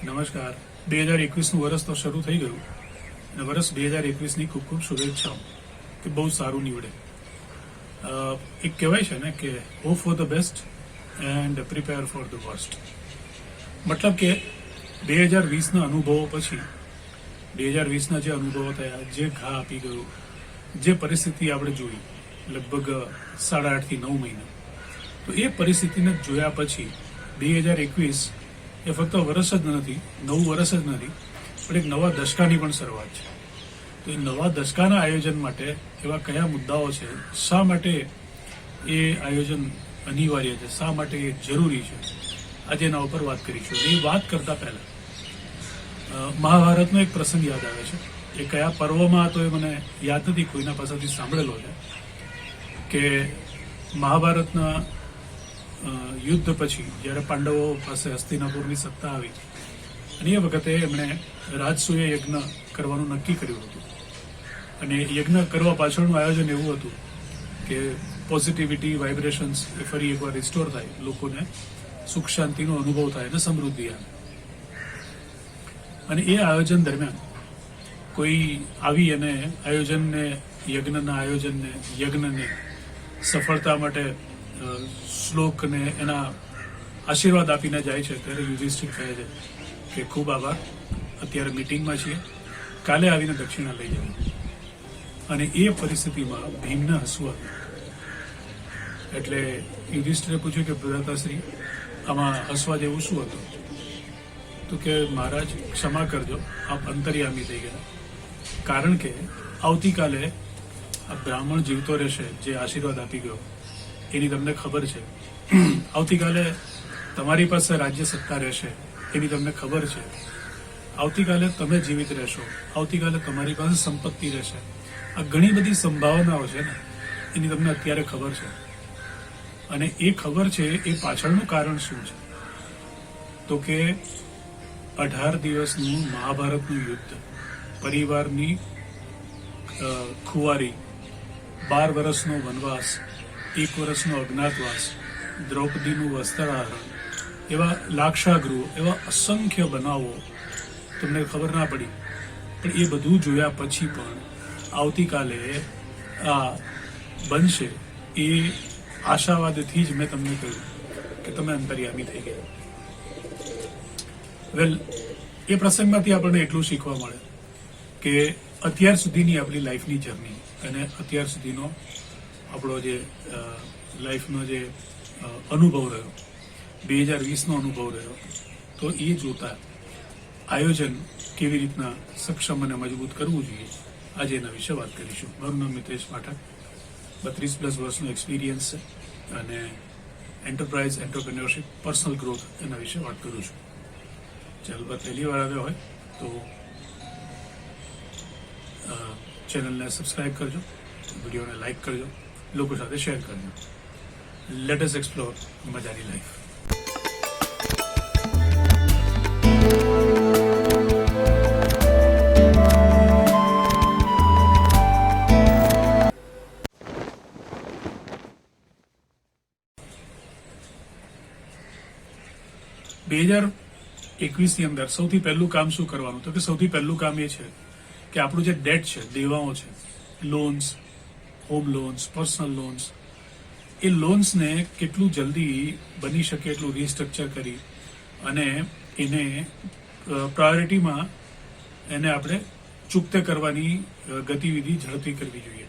નમસ્કાર. 2021નું વર્ષ તો શરૂ થઈ ગયું અને વર્ષ 2021ની ખૂબ ખૂબ શુભેચ્છાઓ કે બહુ સારું નીવડે. એક કહેવાય છે ને કે hope for the best and prepare for the worst. મતલબ કે 2020ના અનુભવો પછી 2020ના જે અનુભવો થયા, જે ઘા આપી ગયું, જે પરિસ્થિતિ આપણે જોઈ લગભગ 8.5 થી 9 મહિના, તો એ પરિસ્થિતિને જોયા પછી 2021 એ ફક્ત વર્ષ જ નથી, નવું વર્ષ જ નથી, પણ એક નવા દશકાની પણ શરૂઆત છે. તો એ નવા દશકાના આયોજન માટે એવા કયા મુદ્દાઓ છે, શા માટે એ આયોજન અનિવાર્ય છે, શા માટે એ જરૂરી છે, આજે એના ઉપર વાત કરીશું. એ વાત કરતા પહેલા મહાભારતનો એક પ્રસંગ યાદ આવે છે. એ કયા પર્વમાં હતો એ મને યાદ નથી, કોઈના પાસેથી સાંભળેલો છે કે મહાભારતના યુદ્ધ પછી જ્યારે પાંડવો પાસે હસ્તિનાપુરની સત્તા આવી અને એ વખતે એમણે રાજસૂય યજ્ઞ કરવાનું નક્કી કર્યું હતું. અને યજ્ઞ કરવા પાછળનું આયોજન એવું હતું કે પોઝિટિવિટી, વાઇબ્રેશન્સ એ ફરી એકવાર રિસ્ટોર થાય, લોકોને સુખ શાંતિનો અનુભવ થાય અને સમૃદ્ધિ આવે. અને એ આયોજન દરમિયાન કોઈ આવી અને યજ્ઞને સફળતા માટે શ્લોકને એના આશીર્વાદ આપીને જાય છે, ત્યારે યુધિષ્ઠિર કહે છે કે ખૂબ આભાર, અત્યારે મિટિંગમાં છીએ, કાલે આવીને દક્ષિણા લઈ જાઓ. અને એ પરિસ્થિતિમાં ભીમને હસવું આવ્યું. એટલે યુધિષ્ઠિરે પૂછ્યું કે ભ્રાતાશ્રી, આમાં હસવા જેવું શું હતું? તો કે મહારાજ ક્ષમા કરજો, આપ અંતર્યામી થઈ ગયા. કારણ કે આવતીકાલે આ બ્રાહ્મણ જીવતો રહેશે જે આશીર્વાદ આપી ગયો, એની તમને ખબર છે. આવતીકાલે તમારી પાસે રાજ્ય સત્તા રહેશે, એની તમને ખબર છે. આવતીકાલે તમે જીવિત રહેશો, આવતીકાલે તમારી પાસે સંપત્તિ રહેશે. આ ઘણી બધી સંભાવનાઓ છે ને, એની તમને અત્યારે ખબર છે. અને એ ખબર છે, એ પાછળનું કારણ શું છે? તો કે 18 દિવસનું મહાભારતનું યુદ્ધ, પરિવારની ખુવારી, 12 વર્ષનો વનવાસ, 1 વર્ષનો અજ્ઞાતવાસ, દ્રૌપદીનું વસ્ત્રાહરણ, એવા લાક્ષાગૃહ, એવા અસંખ્ય બનાવો તમને ખબર ના પડી. પણ એ બધું જોયા પછી પણ આવતીકાલે આ બનશે એ આશાવાદથી જ મેં તમને કહ્યું કે તમે અંતર્યામી થઈ ગયા. વેલ, એ પ્રસંગમાંથી આપણને એટલું શીખવા મળે કે અત્યાર સુધીની આપણી લાઈફની જર્ની અને અત્યાર સુધીનો આપણો જે લાઈફનો જે અનુભવ રહ્યો, 2020નો અનુભવ રહ્યો, તો એ જોતા આયોજન કેવી રીતના સક્ષમ અને મજબૂત કરવું જોઈએ, આજે એના વિશે વાત કરીશું. મારું નામ મિતેશ પાઠક, 32+ વર્ષનો એક્સપિરિયન્સ છે અને એન્ટરપ્રાઇઝ, પર્સનલ ગ્રોથ એના વિશે વાત કરું છું. ચાલ, પહેલી વાર આવ્યો હોય તો ચેનલને સબસ્ક્રાઇબ કરજો, વિડીયોને લાઇક કરજો, લોકો સાથે શેર કરજો. લેટ અસ એક્સપ્લોર મજાની લાઈફ. બે 2021ની અંદર સૌથી પહેલું કામ શું કરવાનું? તો કે સૌથી પહેલું કામ એ છે કે આપણું જે ડેટ છે, દેવાઓ છે, loans, home loans, personal loans, એ લોન્સને કેટલું જલ્દી બની શકે એટલું રિસ્ટ્રક્ચર કરી અને એને પ્રાયોરિટીમાં એને આપણે ચૂકતે કરવાની ગતિવિધિ ઝડપી કરવી જોઈએ.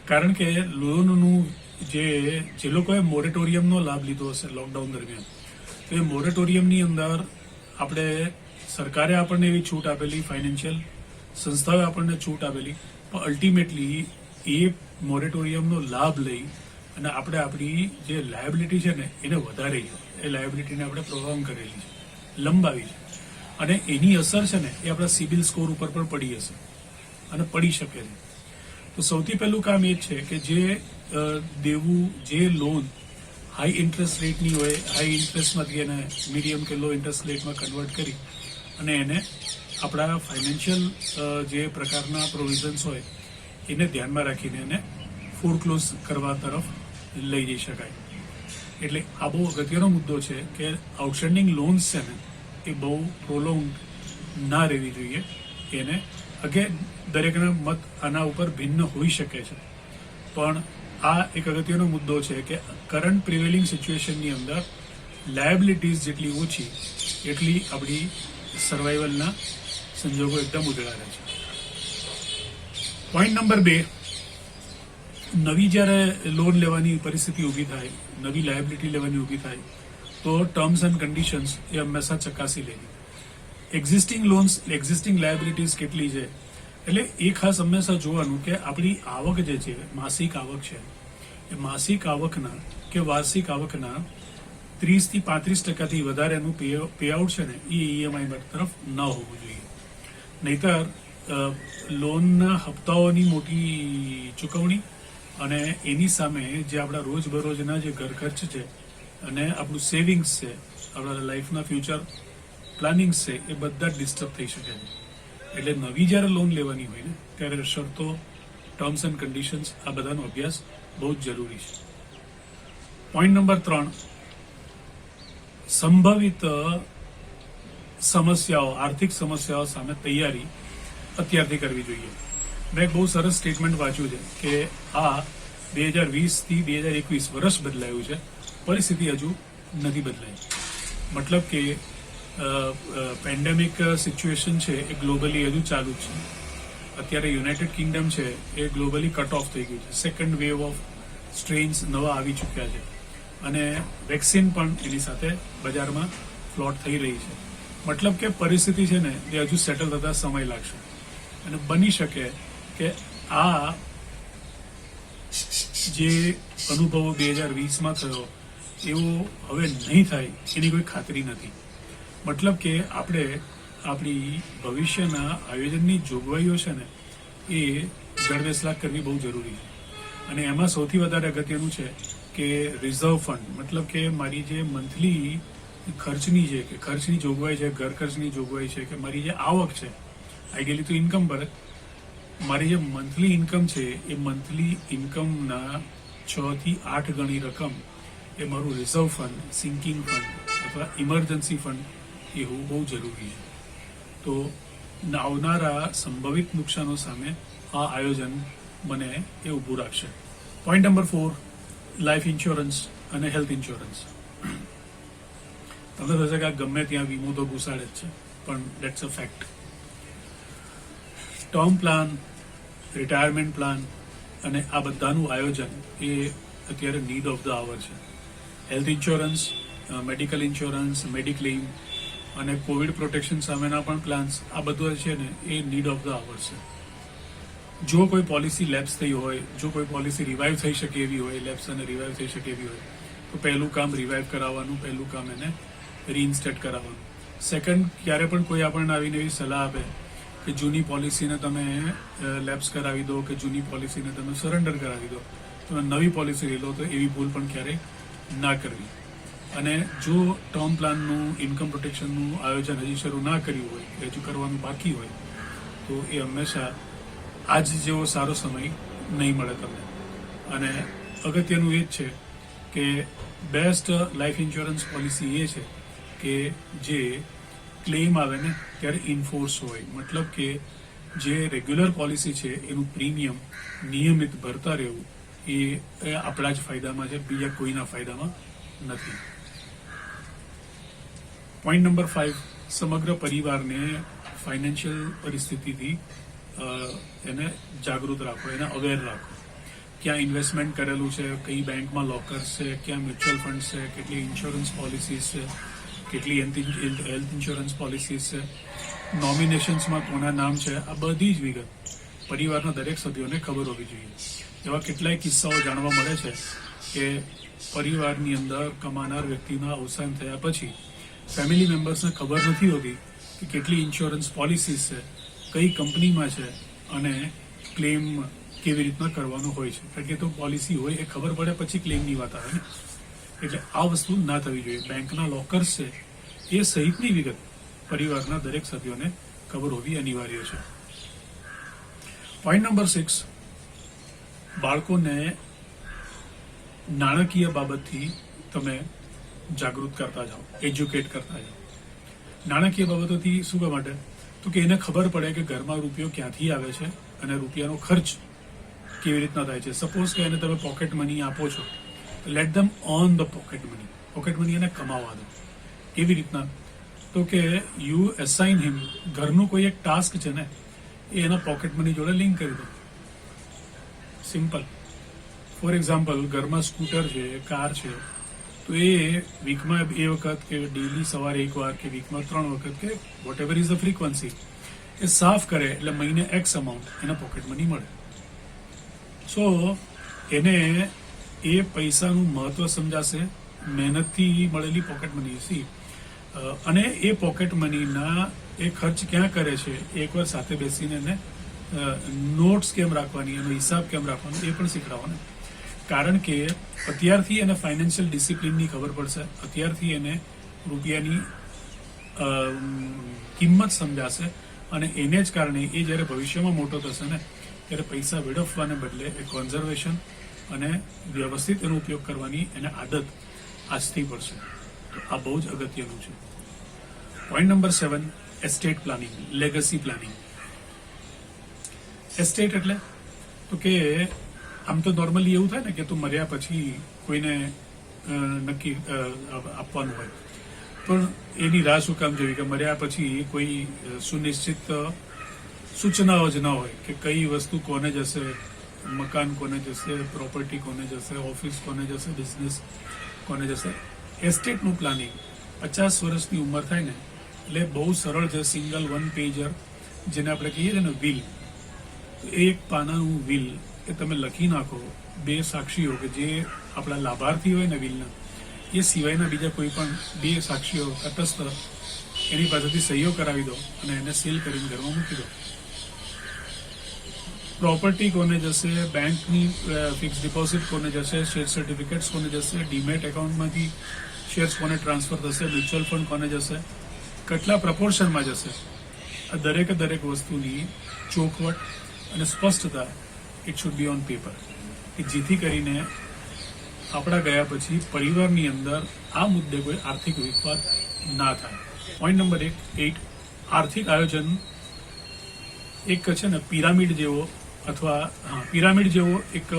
કારણ કે લોનનું જે લોકોએ મોરેટોરિયમનો લાભ લીધો હશે લોકડાઉન દરમિયાન, તો એ મોરેટોરિયમની અંદર આપણે સરકારે આપણને એવી છૂટ આપેલી, ફાઇનાન્શિયલ સંસ્થાઓએ આપણને છૂટ આપેલી, પણ અલ્ટિમેટલી એ મોરેટોરિયમનો લાભ લઈ અને આપણે આપણી જે લાયબિલિટી છે ને એને વધારી છે, એ લાયબિલિટીને આપણે પ્રોગ્રામ કરેલી છે, લંબાવી છે, અને એની અસર છે ને એ આપણા સિબિલ સ્કોર ઉપર પણ પડી હશે અને પડી શકે છે. તો સૌથી પહેલું કામ એ જ છે કે જે દેવું, જે લોન હાઈ ઇન્ટરેસ્ટ રેટની હોય, હાઈ ઇન્ટરેસ્ટમાંથી એને મીડિયમ કે લો ઇન્ટરેસ્ટ રેટમાં કન્વર્ટ કરી અને એને આપણા ફાઇનાન્શિયલ જે પ્રકારના પ્રોવિઝન્સ હોય એને ધ્યાનમાં રાખીને એને ફોરક્લોઝ કરવા તરફ લઈ જઈ શકાય. એટલે આ બહુ અગત્યનો મુદ્દો છે કે આઉટસ્ટેન્ડિંગ લોન્સ છે ને એ બહુ પ્રોલોંગ ના રહેવી જોઈએ. એને અગેન દરેકના મત આના ઉપર ભિન્ન હોઈ શકે છે, પણ આ એક અગત્યનો મુદ્દો છે કે કરંટ પ્રિવેલિંગ સિચ્યુએશનની અંદર લાયબિલિટીઝ જેટલી ઓછી એટલી આપણી સર્વાઈવલના સંજોગો એકદમ ઉજળા રહે છે. પોઈન્ટ નંબર 2, નવી જ્યારે લોન લેવાની પરિસ્થિતિ ઊભી થાય, નવી લાયબિલિટી લેવાની ઊભી થાય, તો ટર્મ્સ એન્ડ કન્ડિશન્સ એ હંમેશા ચકાસી લેવી. એક્ઝિસ્ટિંગ લોન્સ, એક્ઝિસ્ટિંગ લાયબિલિટીઝ કેટલી છે, એટલે એ ખાસ હંમેશા જોવાનું કે આપણી આવક જે છે, માસિક આવક છે, એ માસિક આવકના કે વાર્ષિક આવકના 30 થી 35% વધારેનું પેઆઉટ છે ને એ ઈએમઆઈ તરફ ન હોવું જોઈએ. નહીતર લોનના હપ્તાઓની મોટી ચૂકવણી અને એની સામે જે આપણા રોજબરોજના જે ઘર ખર્ચ છે અને આપણું સેવિંગ્સ છે, આપણા લાઈફના ફ્યુચર પ્લાનિંગ્સ છે, એ બધા જ ડિસ્ટર્બ થઈ શકે છે. એટલે નવી જ્યારે લોન લેવાની હોય ને ત્યારે શરતો, ટર્મ્સ એન્ડ કન્ડિશન્સ આ બધાનો અભ્યાસ બહુ જ જરૂરી છે. પોઈન્ટ નંબર 3, સંભવિત સમસ્યાઓ, આર્થિક સમસ્યાઓ સામે તૈયારી અત્યારથી કરવી જોઈએ. મેં એક બહુ સરસ સ્ટેટમેન્ટ વાંચ્યું છે કે આ 2020 થી 2021 વર્ષ બદલાયું છે, પરિસ્થિતિ હજુ નથી બદલાઈ. મતલબ કે પેન્ડેમિક સિચ્યુએશન છે એ ગ્લોબલી હજુ ચાલુ જ છે. અત્યારે યુનાઇટેડ કિંગડમ છે એ ગ્લોબલી કટ ઓફ થઈ ગયું છે. સેકન્ડ વેવ ઓફ સ્ટ્રેન્સ નવા આવી ચૂક્યા છે અને વેક્સિન પણ એની સાથે બજારમાં ફ્લોટ થઈ રહી છે. મતલબ કે પરિસ્થિતિ છે ને એ હજુ સેટલ થતા સમય લાગશે અને બની શકે કે આ જે અનુભવો 2020માં થયો એવો હવે નહીં થાય એની કોઈ ખાતરી નથી. મતલબ કે આપણે આપણી ભવિષ્યના આયોજનની જોગવાઈઓ છે ને એ જડબેસલાક કરવી બહુ જરૂરી છે. અને એમાં સૌથી વધારે અગત્યનું છે કે રિઝર્વ ફંડ, મતલબ કે મારી જે મંથલી ખર્ચની છે કે ખર્ચની જોગવાઈ છે, ઘર ખર્ચની જોગવાઈ છે, કે મારી જે આવક છે, આઈડિયલી તો ઇન્કમ પર, મારી જે મંથલી ઇન્કમ છે એ મંથલી ઇન્કમના 6 થી 8 ગણી રકમ એ મારું રિઝર્વ ફંડ, સિન્કિંગ ફંડ અથવા ઇમરજન્સી ફંડ એ હોવું બહુ જરૂરી છે. તો આવનારા સંભવિત નુકસાનો સામે આ આયોજન મને એ ઊભું રાખશે. પોઈન્ટ નંબર 4, લાઈફ ઇન્સ્યોરન્સ અને હેલ્થ ઇન્સ્યોરન્સ. તમને થશે કે ગમે ત્યાં વીમો તો ઘુસાડે જ છે, પણ that's a fact. Term plan, retirement plan અને આ બધાનું આયોજન એ અત્યારે નીડ ઓફ ધ આવર છે. Health insurance, medical insurance, mediclaim અને કોવિડ પ્રોટેક્શન સામેના પણ પ્લાન્સ, આ બધું છે ને એ નીડ ઓફ ધ આવર છે. જો કોઈ પોલિસી લેપ્સ થઈ હોય, જો કોઈ પોલિસી રિવાઇવ થઈ શકે એવી હોય, લેપ્સ અને રિવાઇવ થઈ શકે એવી હોય, તો પહેલું કામ રિવાઇવ કરાવવાનું, પહેલું કામ એને રીઇન્સ્ટેટ કરાવવાનું. સેકન્ડ, ક્યારે પણ કોઈ આપણને આવીને એવી સલાહ આપે કે જૂની પોલિસીને તમે લેપ્સ કરાવી દો કે જૂની પોલિસીને તમે સરેન્ડર કરાવી દો, તમે નવી પોલિસી લઈ લો, તો એવી ભૂલ પણ ક્યારેય ના કરવી. અને જો ટર્મ પ્લાનનું, ઇન્કમ પ્રોટેક્શનનું આયોજન હજી શરૂ ના કર્યું હોય, હજુ કરવાનું બાકી હોય, તો એ હંમેશા આજ જેવો સારો સમય નહીં મળે તમને. અને અગત્યનું એ જ છે કે બેસ્ટ લાઈફ ઇન્સ્યોરન્સ પોલિસી એ છે કે જે ક્લેમ આવે ને ત્યારે ઇન્ફોર્સ હોય. મતલબ કે જે રેગ્યુલર પોલિસી છે એનું પ્રીમિયમ નિયમિત ભરતા રહેવું એ આપણા જ ફાયદામાં છે, બીજા કોઈના ફાયદામાં નથી. પોઈન્ટ નંબર 5, સમગ્ર પરિવારને ફાઇનાન્શિયલ પરિસ્થિતિથી એને જાગૃત રાખો, એને અવેર રાખો. ક્યાં ઇન્વેસ્ટમેન્ટ કરેલું છે, કઈ બેંકમાં લોકર્સ છે, ક્યાં મ્યુચ્યુઅલ ફંડ છે, કેટલી ઇન્સ્યોરન્સ પોલિસીસ છે, કેટલી હેલ્થ ઇન્સ્યોરન્સ પોલિસીસ છે, નોમિનેશન્સમાં કોના નામ છે, આ બધી જ વિગત પરિવારના દરેક સભ્યોને ખબર હોવી જોઈએ. એવા કેટલાય કિસ્સાઓ જાણવા મળે છે કે પરિવારની અંદર કમાનાર વ્યક્તિના અવસાન થયા પછી ફેમિલી મેમ્બર્સને ખબર નથી હોતી કે કેટલી ઇન્સ્યોરન્સ પોલિસીસ છે, કઈ કંપનીમાં છે અને ક્લેમ કેવી રીતના કરવાનો હોય છે. કારણ કે તો પોલિસી હોય એ ખબર પડે પછી ક્લેમની વાત આવે ને. એટલે આ વસ્તુ ના થવી જોઈએ. બેંકના લોકર્સ છે એ સહિતની વિગત પરિવારના દરેક સભ્યોને ખબર હોવી અનિવાર્ય છે. પોઈન્ટ નંબર 6, બાળકોને નાણાકીય બાબતથી તમે જાગૃત કરતા જાઓ, એજ્યુકેટ કરતા જાઓ. નાણાકીય બાબતોથી શું કરવા માટે? તો કે એને ખબર પડે કે ઘરમાં રૂપિયો ક્યાંથી આવે છે અને રૂપિયાનો ખર્ચ કેવી રીતના થાય છે. સપોઝ કે એને તમે પોકેટ મની આપો છો, let them own the pocket money. Pocket money એને કમાવા દો. કેવી રીતના? તો કે યુ એસાઇન હિમ, ઘરનું કોઈ એક ટાસ્ક છે ને એ એના પોકેટ મની જોડે લિંક કરી દો. સિમ્પલ. ફોર એક્ઝામ્પલ, ઘરમાં સ્કૂટર છે, કાર છે, તો એ વીકમાં એ વખત કે ડેલી સવારે એકવાર કે વીકમાં 3 વખત કે whatever is the frequency એ સાફ કરે એટલે મહિને એક્સ અમાઉન્ટ એના પોકેટ મની મળે. સો એને એ પૈસાનું મહત્વ સમજાશે, મહેનતથી મળેલી પોકેટ મની. સી અને એ પોકેટ મનીના એ ખર્ચ ક્યાં કરે છે એકવાર સાથે બેસીને એને નોટ્સ કેમ રાખવાની, એનો હિસાબ કેમ રાખવાનો એ પણ શીખડાવવાનો. કારણ કે અત્યારથી એને ફાઇનાન્શિયલ ડિસિપ્લિનની ખબર પડશે, અત્યારથી એને રૂપિયાની કિંમત સમજાશે અને એને જ કારણે એ જ્યારે ભવિષ્યમાં મોટો થશે ને ત્યારે પૈસા વેડફવાને બદલે એ કોન્ઝર્વેશન અને વ્યવસ્થિત એનો ઉપયોગ કરવાની એને આદત આજથી પડશે. તો આ બહુ જ અગત્યનું છે. Point number 7, estate planning, legacy planning. Estate એટલે તો કે આમ તો નોર્મલી એવું થાય ને કે તું મર્યા પછી કોઈને નક્કી આપવાનું હોય, પણ એની રાહ શું કામ જોવી કે મર્યા પછી કોઈ સુનિશ્ચિત સૂચનાઓ જ ન હોય કે કઈ વસ્તુ કોને જશે, મકાન કોને જશે, પ્રોપર્ટી કોને જશે, ઓફિસ કોને જશે, બિઝનેસ કોને જશે. એસ્ટેટનું પ્લાનિંગ 50 વર્ષની ઉંમર થાય ને એટલે બહુ સરળ છે. સિંગલ 1 પેજર જેને આપણે કહીએ છીએ ને વિલ, એક પાનાનું વિલ એ તમે લખી નાખો. 2 સાક્ષીઓ કે જે આપણા લાભાર્થી હોય ને વિલના, એ સિવાયના બીજા કોઈ પણ 2 સાક્ષીઓ તટસ્થ એની પાસેથી સહીઓ કરાવી દો અને એને સીલ કરીને ઘરમાં મૂકી દો. પ્રોપર્ટી કોને જશે, બેંકની ફિક્સ ડિપોઝિટ કોને જશે, શેર સર્ટિફિકેટ્સ કોને જશે, ડીમેટ એકાઉન્ટમાંથી શેર્સ કોને ટ્રાન્સફર થશે, મ્યુચ્યુઅલ ફંડ કોને જશે, કેટલા પ્રપોર્શનમાં જશે, આ દરેક વસ્તુની ચોખવટ અને સ્પષ્ટતા it should be on paper, કે જેથી કરીને આપણા ગયા પછી પરિવારની અંદર આ મુદ્દે કોઈ આર્થિક વિખવાદ ના થાય. પોઈન્ટ નંબર 8, આર્થિક આયોજન એક છે ને પિરામિડ જેવો પિરામિડ જેવો એક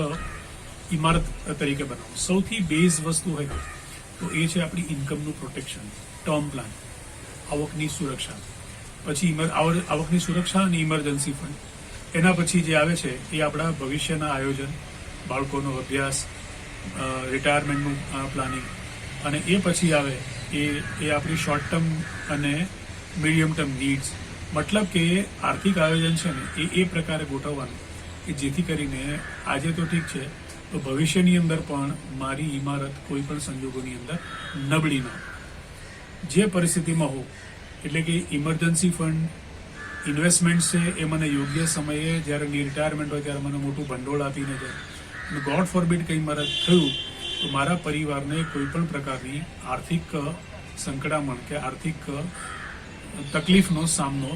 ઇમારત તરીકે બનાવો. સૌથી બેઝ વસ્તુ હોય તો એ છે આપણી ઇન્કમનું પ્રોટેક્શન, ટર્મ પ્લાન, આવકની સુરક્ષા, પછી આવકની સુરક્ષા અને ઇમરજન્સી ફંડ. એના પછી જે આવે છે એ આપણા ભવિષ્યના આયોજન, બાળકોનો અભ્યાસ, રિટાયરમેન્ટનું પ્લાનિંગ, અને એ પછી આવે એ આપણી શોર્ટ ટર્મ અને મીડિયમ ટર્મ નીડ્સ. મતલબ કે આર્થિક આયોજન છે ને એ પ્રકારે ગોઠવવાનું કે જેથી કરીને આજે તો ઠીક છે તો ભવિષ્યની અંદર પણ મારી ઇમારત કોઈ પણ સંજોગોની અંદર નબળી ન જે પરિસ્થિતિમાં હો. એટલે કે ઇમરજન્સી ફંડ, ઇન્વેસ્ટમેન્ટ છે એ મને યોગ્ય સમયે જ્યારે રિટાયરમેન્ટ હોય ત્યારે મને મોટું ભંડોળ આપીને જાય. અને ગોડ ફોરબિડ કંઈ મારે થયું તો મારા પરિવારને કોઈ પણ પ્રકારની આર્થિક સંકડામણ કે આર્થિક તકલીફનો સામનો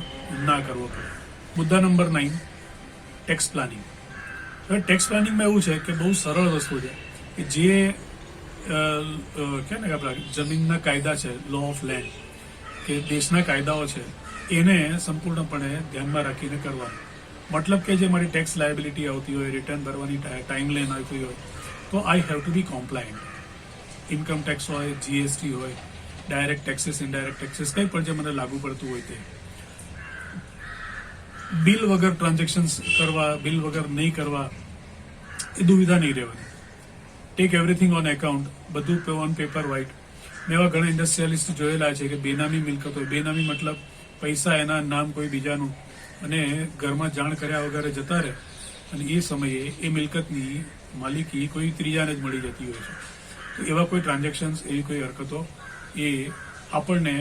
ના કરવો પડે. મુદ્દા નંબર 9, ટેક્સ પ્લાનિંગ. હવે ટેક્સ પ્લાનિંગમાં એવું છે કે બહુ સરળ વસ્તુ છે કે જે કે ને આપણા જમીનના કાયદા છે, લો ઓફ લેન્ડ, કે દેશના કાયદાઓ છે એને સંપૂર્ણપણે ધ્યાનમાં રાખીને કરવાનું. મતલબ કે જે મારી ટેક્સ લાયબિલિટી આવતી હોય, રિટર્ન ભરવાની ટાઈમ લાઈન આવતી હોય તો I have to be compliant. Income tax હોય, જીએસટી હોય, ડાયરેક્ટ ટેક્સીસ, ઇનડાયરેક્ટ ટેક્સીસ, કંઈ પણ જે મને લાગુ પડતું હોય તે. બિલ વગર ટ્રાન્ઝેક્શન્સ કરવા, બિલ વગર નહીં કરવા એ દુવિધા નહીં રહેવાની. ટેક એવરીથિંગ ઓન એકાઉન્ટ, બધું ઓન પેપર વ્હાઇટ. મેં એવા ઘણા ઇન્ડસ્ટ્રીયલિસ્ટ જોયેલા છે કે બેનામી મિલકત હોય. બેનામી મતલબ પૈસા એના નામ કોઈ બીજાનું, અને ઘરમાં જાણ કર્યા વગર જતા રહે અને એ સમયે એ મિલકતની માલિકી કોઈ ત્રીજાને જ મળી જતી હોય છે. તો એવા કોઈ ટ્રાન્ઝેક્શન્સ, એવી કોઈ હરકતો એ આપણને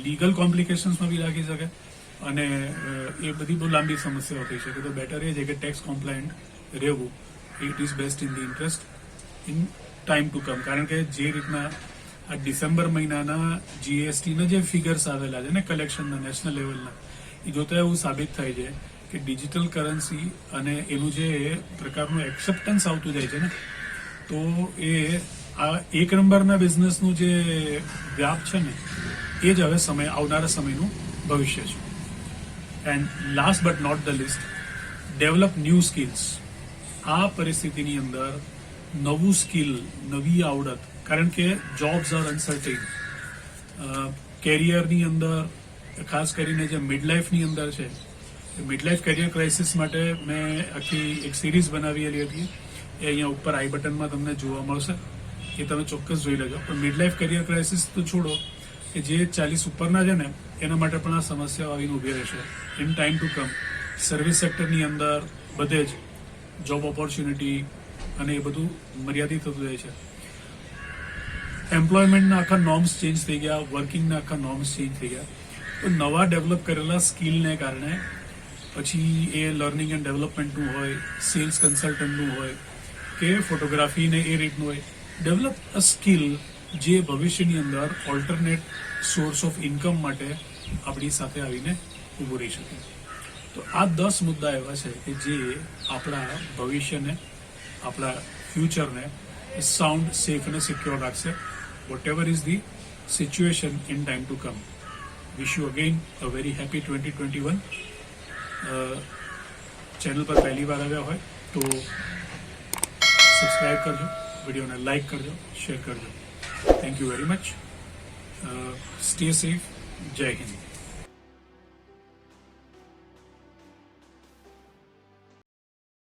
લીગલ કોમ્પ્લિકેશન્સમાં બી લાગી શકે અને એ બધી બહુ લાંબી સમસ્યાઓ થઈ શકે. તો બેટર એ છે કે ટેક્સ કોમ્પ્લાયન્ટ રહેવું, it is best in the interest in time to come. કારણ કે જે રીતના આ ડિસેમ્બર મહિનાના જીએસટીના જે ફિગર્સ આવેલા છે ને કલેક્શનના નેશનલ લેવલના, એ જોતા એવું સાબિત થાય છે કે ડિજિટલ કરન્સી અને એનું જે પ્રકારનું એક્સેપ્ટન્સ આવતું જાય છે ને, તો એ આ એક નંબરના બિઝનેસનું જે વ્યાપ છે ને એ જ હવે આવનારા સમયનું ભવિષ્ય છે. And last but not the least, develop new skills. આ પરિસ્થિતિની અંદર નવું સ્કિલ, નવી આવડત, કારણ કે જોબ્સ આર અનસર્ટેન. કેરિયરની અંદર ખાસ કરીને જે મિડલાઇફની અંદર છે, મિડલાઇફ કેરિયર ક્રાઇસિસ માટે મેં આખી એક સિરીઝ બનાવેલી હતી. એ અહીંયા ઉપર આઈ બટનમાં તમને જોવા મળશે, એ તમે ચોક્કસ જોઈ લેજો. પણ મિડલાઇફ કેરિયર ક્રાઇસિસ તો છોડો, કે જે 40 ઉપરના છે ને એના માટે પણ આ સમસ્યાઓ આવીને ઊભી રહેશે in time to come. Service સેક્ટરની અંદર બધે જ જોબ ઓપોર્ચ્યુનિટી અને એ બધું મર્યાદિત થતું જાય છે. એમ્પ્લોયમેન્ટના આખા નોર્મ્સ ચેન્જ થઈ ગયા, વર્કિંગના આખા નોર્મ્સ ચેન્જ થઈ ગયા. તો નવા ડેવલપ કરેલા સ્કિલને કારણે પછી એ લર્નિંગ એન્ડ ડેવલપમેન્ટનું હોય, સેલ્સ કન્સલ્ટન્ટનું હોય કે ફોટોગ્રાફીને એ રીતનું હોય, ડેવલપ અ સ્કિલ જે ભવિષ્યની અંદર ઓલ્ટરનેટ સોર્સ ઓફ ઇન્કમ માટે આપણી સાથે આવીને ઊભું રહી શકે. તો આ 10 મુદ્દા એવા છે કે જે આપણા ભવિષ્યને, આપણા ફ્યુચરને સાઉન્ડ, સેફ અને સિક્યોર રાખશે, whatever is the situation in time to come. Wish you again a very happy 2021. Channel પર પહેલી વાર આવ્યા હોય તો સબસ્ક્રાઈબ કરજો, વિડીયોને લાઈક કરજો, શેર કરજો. Thank you very much. Stay safe. જય હિન્દ.